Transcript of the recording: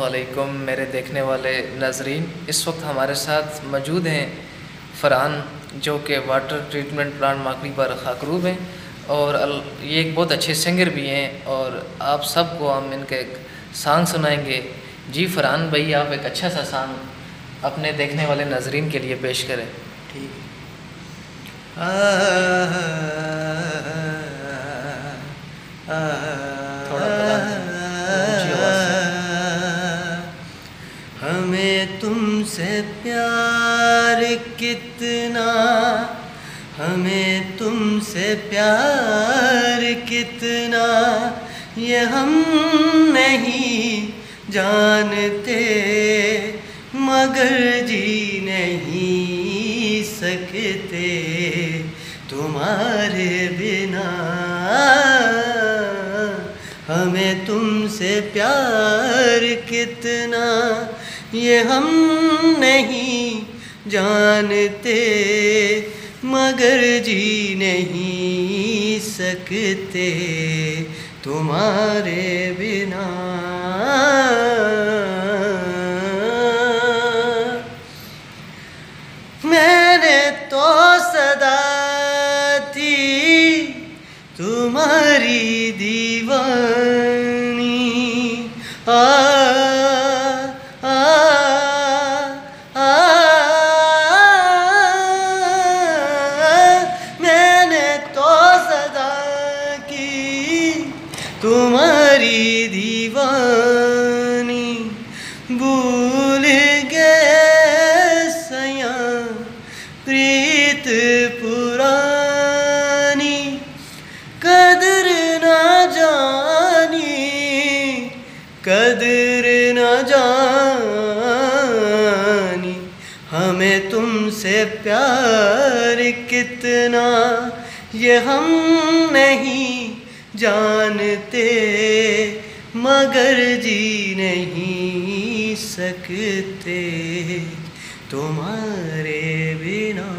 वालेकुम मेरे देखने वाले नाजरीन। इस वक्त हमारे साथ मौजूद हैं फ़रहान, जो कि वाटर ट्रीटमेंट प्लांट माकड़ी पर खाकरूब हैं और ये एक बहुत अच्छे सिंगर भी हैं और आप सबको हम इनके एक सॉन्ग सुनाएंगे। जी फ़रहान भाई, आप एक अच्छा सा सॉन्ग अपने देखने वाले नाजरीन के लिए पेश करें। ठीक थोड़ा ऊंची आवाज़ से। हमें तुमसे प्यार कितना, हमें तुमसे प्यार कितना, ये हम नहीं जानते, मगर जी नहीं सकते तुम्हारे बिना। हमें तुमसे प्यार कितना, ये हम नहीं जानते, मगर जी नहीं सकते तुम्हारे बिना। मैंने तो सदा थी तुम्हारी दीवानी, आ आ आ मैंने तो सदा की तुम्हारी दीवानी, भूल गए सया प्रीत पुरानी, कदर ना जानी, कदर न जानी। हमें तुमसे प्यार कितना, ये हम नहीं जानते, मगर जी नहीं सकते तुम्हारे बिना।